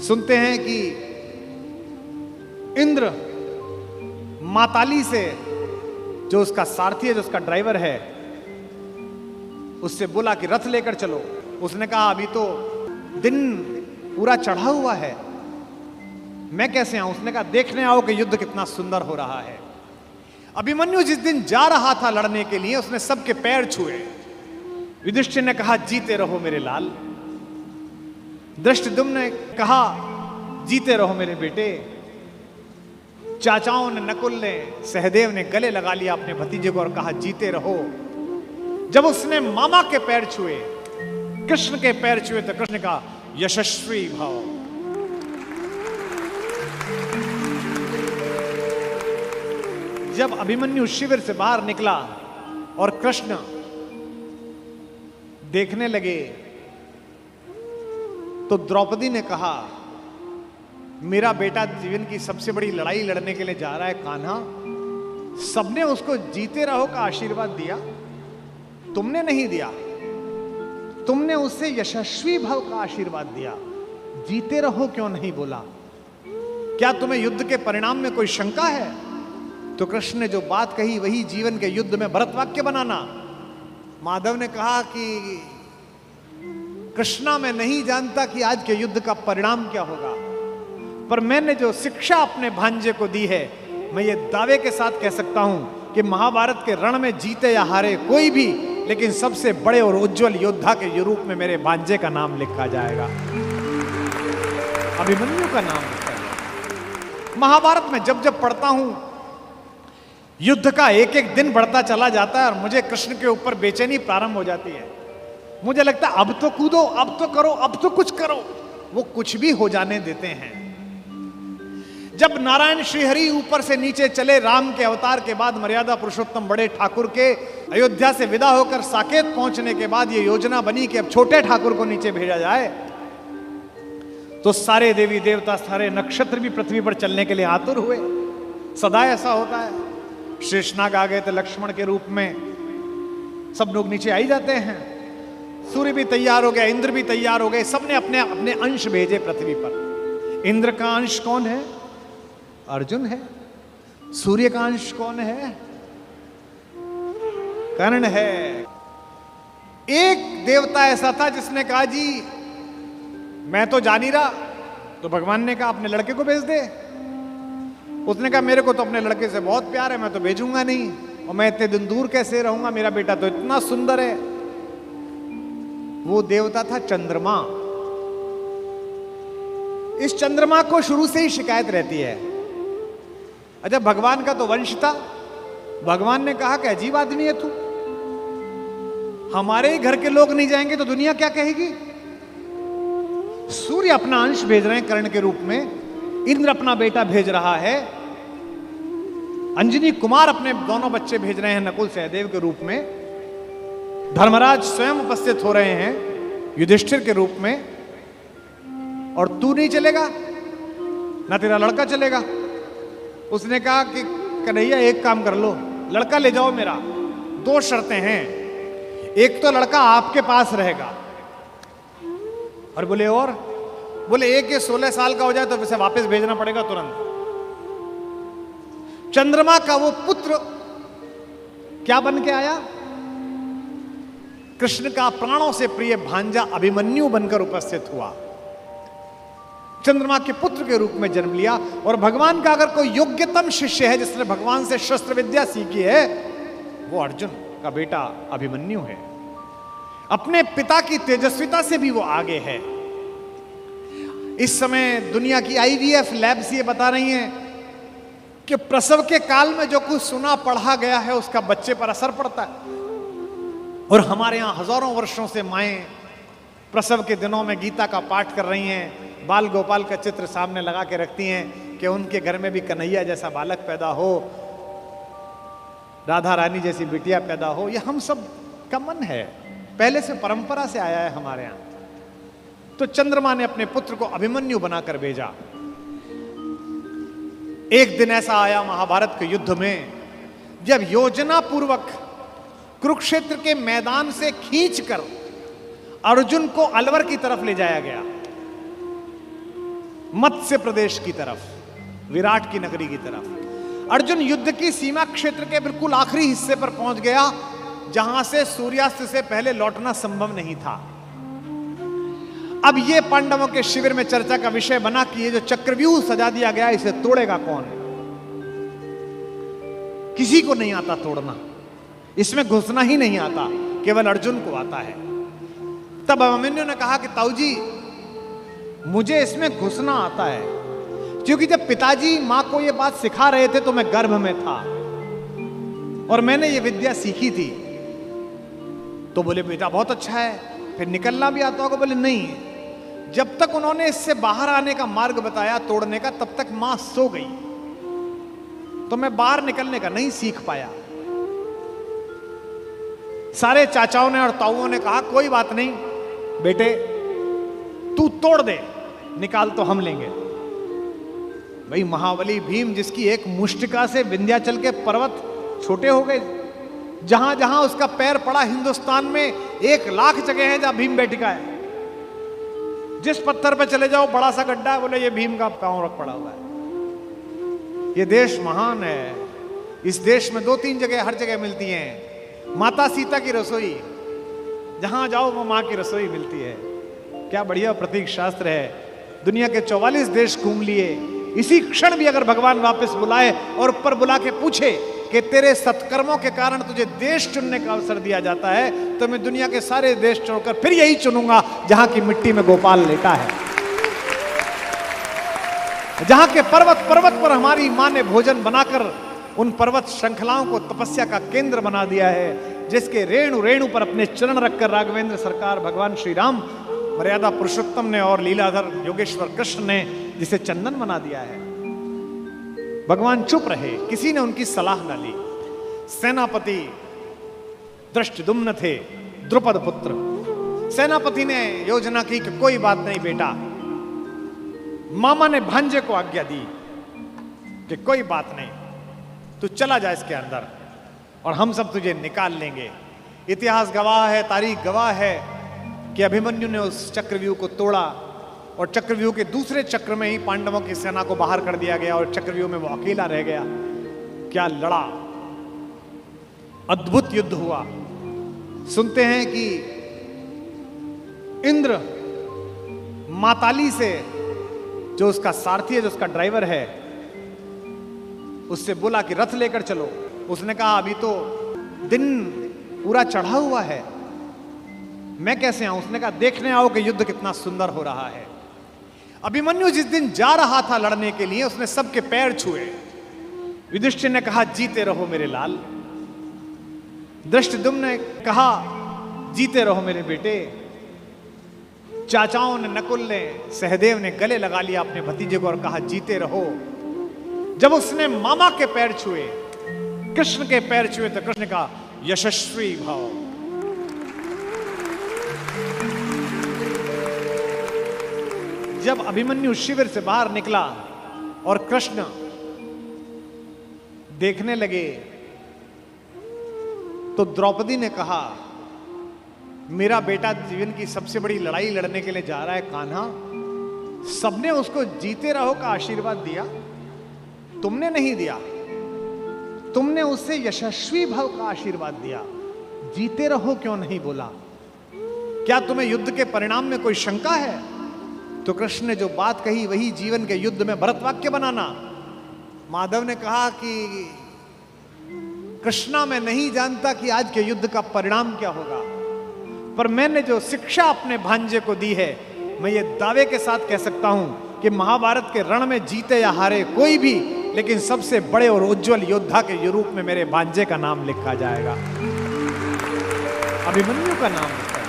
सुनते हैं कि इंद्र माताली से, जो उसका सारथी है, जो उसका ड्राइवर है, उससे बोला कि रथ लेकर चलो। उसने कहा अभी तो दिन पूरा चढ़ा हुआ है, मैं कैसे आऊं? उसने कहा देखने आओ कि युद्ध कितना सुंदर हो रहा है। अभिमन्यु जिस दिन जा रहा था लड़ने के लिए, उसने सबके पैर छुए। युधिष्ठिर ने कहा जीते रहो मेरे लाल। धृष्टद्युम्न ने कहा जीते रहो मेरे बेटे। चाचाओं ने, नकुल ने, सहदेव ने गले लगा लिया अपने भतीजे को और कहा जीते रहो। जब उसने मामा के पैर छुए, कृष्ण के पैर छुए, तो कृष्ण ने कहा यशस्वी भाव। जब अभिमन्यु शिविर से बाहर निकला और कृष्ण देखने लगे, तो द्रौपदी ने कहा मेरा बेटा जीवन की सबसे बड़ी लड़ाई लड़ने के लिए जा रहा है कान्हा, सबने उसको जीते रहो का आशीर्वाद दिया, तुमने नहीं दिया। तुमने उससे यशस्वी भव का आशीर्वाद दिया, जीते रहो क्यों नहीं बोला? क्या तुम्हें युद्ध के परिणाम में कोई शंका है? तो कृष्ण ने जो बात कही वही जीवन के युद्ध में भरत वाक्य बनाना। माधव ने कहा कि कृष्णा मैं नहीं जानता कि आज के युद्ध का परिणाम क्या होगा, पर मैंने जो शिक्षा अपने भांजे को दी है, मैं ये दावे के साथ कह सकता हूं कि महाभारत के रण में जीते या हारे कोई भी, लेकिन सबसे बड़े और उज्जवल योद्धा के रूप में मेरे भांजे का नाम लिखा जाएगा, अभिमन्यु का नाम लिखा जाएगा। महाभारत में जब जब पढ़ता हूं, युद्ध का एक एक दिन बढ़ता चला जाता है और मुझे कृष्ण के ऊपर बेचैनी प्रारंभ हो जाती है। मुझे लगता है अब तो कूदो, अब तो करो, अब तो कुछ करो। वो कुछ भी हो जाने देते हैं। जब नारायण श्रीहरि ऊपर से नीचे चले, राम के अवतार के बाद मर्यादा पुरुषोत्तम बड़े ठाकुर के अयोध्या से विदा होकर साकेत पहुंचने के बाद ये योजना बनी कि अब छोटे ठाकुर को नीचे भेजा जाए, तो सारे देवी देवता, सारे नक्षत्र भी पृथ्वी पर चलने के लिए आतुर हुए। सदा ऐसा होता है। शेषनाग आ गए थे लक्ष्मण के रूप में, सब लोग नीचे आ ही जाते हैं। सूर्य भी तैयार हो गया, इंद्र भी तैयार हो गए, सबने अपने अपने अंश भेजे पृथ्वी पर। इंद्र का अंश कौन है? अर्जुन है। सूर्य का अंश कौन है? कर्ण है। एक देवता ऐसा था जिसने कहा जी मैं तो जा नहीं रहा, तो भगवान ने कहा अपने लड़के को भेज दे। उसने कहा मेरे को तो अपने लड़के से बहुत प्यार है, मैं तो भेजूंगा नहीं, और मैं इतने दिन दूर कैसे रहूंगा, मेरा बेटा तो इतना सुंदर है। वो देवता था चंद्रमा। इस चंद्रमा को शुरू से ही शिकायत रहती है। अच्छा, भगवान का तो वंश था। भगवान ने कहा कि अजीब आदमी है तू, हमारे ही घर के लोग नहीं जाएंगे तो दुनिया क्या कहेगी? सूर्य अपना अंश भेज रहे हैं कर्ण के रूप में, इंद्र अपना बेटा भेज रहा है, अंजनी कुमार अपने दोनों बच्चे भेज रहे हैं नकुल सहदेव के रूप में, धर्मराज स्वयं उपस्थित हो रहे हैं युधिष्ठिर के रूप में, और तू नहीं चलेगा ना तेरा लड़का चलेगा। उसने कहा कि कन्हैया एक काम कर लो, लड़का ले जाओ मेरा, दो शर्तें हैं, एक तो लड़का आपके पास रहेगा, और बोले एक ये 16 साल का हो जाए तो उसे वापस भेजना पड़ेगा तुरंत। चंद्रमा का वो पुत्र क्या बन के आया? कृष्ण का प्राणों से प्रिय भांजा अभिमन्यु बनकर उपस्थित हुआ। चंद्रमा के पुत्र के रूप में जन्म लिया। और भगवान का अगर कोई योग्यतम शिष्य है जिसने भगवान से शस्त्र विद्या सीखी है, वो अर्जुन का बेटा अभिमन्यु है। अपने पिता की तेजस्विता से भी वो आगे है। इस समय दुनिया की IVF लैब्स ये बता रही हैं कि प्रसव के काल में जो कुछ सुना पढ़ा गया है उसका बच्चे पर असर पड़ता है। और हमारे यहां हजारों वर्षों से माएं प्रसव के दिनों में गीता का पाठ कर रही हैं, बाल गोपाल का चित्र सामने लगा के रखती हैं कि उनके घर में भी कन्हैया जैसा बालक पैदा हो, राधा रानी जैसी बिटिया पैदा हो। ये हम सब का मन है, पहले से परंपरा से आया है हमारे यहां। तो चंद्रमा ने अपने पुत्र को अभिमन्यु बनाकर भेजा। एक दिन ऐसा आया महाभारत के युद्ध में, जब योजना पूर्वक कुरुक्षेत्र के मैदान से खींचकर अर्जुन को अलवर की तरफ ले जाया गया। मत्स्य प्रदेश की तरफ, विराट की नगरी की तरफ। अर्जुन युद्ध की सीमा क्षेत्र के बिल्कुल आखिरी हिस्से पर पहुंच गया, जहां से सूर्यास्त से पहले लौटना संभव नहीं था। अब यह पांडवों के शिविर में चर्चा का विषय बना कि ये जो चक्रव्यूह सजा दिया गया, इसे तोड़ेगा कौन? किसी को नहीं आता तोड़ना, इसमें घुसना ही नहीं आता, केवल अर्जुन को आता है। तब अभिमन्यु ने कहा कि ताऊ जी, मुझे इसमें घुसना आता है, क्योंकि जब पिताजी मां को यह बात सिखा रहे थे तो मैं गर्भ में था और मैंने ये विद्या सीखी थी। तो बोले बेटा बहुत अच्छा है, फिर निकलना भी आता होगा? बोले नहीं, जब तक उन्होंने इससे बाहर आने का मार्ग बताया तोड़ने का, तब तक मां सो गई, तो मैं बाहर निकलने का नहीं सीख पाया। सारे चाचाओं ने और ताऊओं ने कहा कोई बात नहीं बेटे, तू तोड़ दे, निकाल तो हम लेंगे। भाई महाबली भीम, जिसकी एक मुष्टिका से विंध्याचल के पर्वत छोटे हो गए, जहां जहां उसका पैर पड़ा हिंदुस्तान में 1,00,000 जगह है जहां भीम बैठिका है। जिस पत्थर पे चले जाओ बड़ा सा गड्ढा है, बोले ये भीम का पांव रख पड़ा हुआ है। ये देश महान है, इस देश में 2-3 जगह हर जगह मिलती हैं माता सीता की रसोई, जहां जाओ वो मां की रसोई मिलती है। क्या बढ़िया प्रतीक शास्त्र है। दुनिया के 44 देश घूम लिए, इसी क्षण भी अगर भगवान वापस बुलाए और ऊपर बुला के पूछे कि तेरे सत्कर्मों के कारण तुझे देश चुनने का अवसर दिया जाता है, तो मैं दुनिया के सारे देश छोड़कर फिर यही चुनूंगा जहां की मिट्टी में गोपाल लेटा है, जहां के पर्वत पर्वत पर हमारी मां ने भोजन बनाकर उन पर्वत श्रृंखलाओं को तपस्या का केंद्र बना दिया है, जिसके रेणु रेणु पर अपने चरण रखकर राघवेंद्र सरकार भगवान श्री राम मर्यादा पुरुषोत्तम ने और लीलाधर योगेश्वर कृष्ण ने जिसे चंदन बना दिया है। भगवान चुप रहे, किसी ने उनकी सलाह न ली। सेनापति धृष्टद्युम्न थे, द्रुपद पुत्र। सेनापति ने योजना की कि कोई बात नहीं बेटा, मामा ने भांजे को आज्ञा दी कि कोई बात नहीं, तू चला जा इसके अंदर और हम सब तुझे निकाल लेंगे। इतिहास गवाह है, तारीख गवाह है कि अभिमन्यु ने उस चक्रव्यूह को तोड़ा और चक्रव्यूह के दूसरे चक्र में ही पांडवों की सेना को बाहर कर दिया गया और चक्रव्यूह में वो अकेला रह गया। क्या लड़ा, अद्भुत युद्ध हुआ। सुनते हैं कि इंद्र माताली से, जो उसका सारथी है, जो उसका ड्राइवर है, उससे बोला कि रथ लेकर चलो। उसने कहा अभी तो दिन पूरा चढ़ा हुआ है, मैं कैसे आऊं? उसने कहा देखने आओ कि युद्ध कितना सुंदर हो रहा है। अभिमन्यु जिस दिन जा रहा था लड़ने के लिए, उसने सबके पैर छुए। युधिष्ठिर ने कहा जीते रहो मेरे लाल। धृष्टद्युम्न ने कहा जीते रहो मेरे बेटे। चाचाओं ने, नकुल ने, सहदेव ने गले लगा लिया अपने भतीजे को और कहा जीते रहो। जब उसने मामा के पैर छुए, कृष्ण के पैर छुए, तो कृष्ण ने कहा यशस्वी भाव। जब अभिमन्यु शिविर से बाहर निकला और कृष्ण देखने लगे, तो द्रौपदी ने कहा मेरा बेटा जीवन की सबसे बड़ी लड़ाई लड़ने के लिए जा रहा है कान्हा, सबने उसको जीते रहो का आशीर्वाद दिया, तुमने नहीं दिया। तुमने उससे यशस्वी भव का आशीर्वाद दिया, जीते रहो क्यों नहीं बोला? क्या तुम्हें युद्ध के परिणाम में कोई शंका है? तो कृष्ण ने जो बात कही वही जीवन के युद्ध में भरत वाक्य बनाना। माधव ने कहा कि कृष्णा मैं नहीं जानता कि आज के युद्ध का परिणाम क्या होगा, पर मैंने जो शिक्षा अपने भांजे को दी है, मैं ये दावे के साथ कह सकता हूं कि महाभारत के रण में जीते या हारे कोई भी, लेकिन सबसे बड़े और उज्जवल योद्धा के रूप में मेरे भांजे का नाम लिखा जाएगा, अभिमन्यु का नाम लिखा।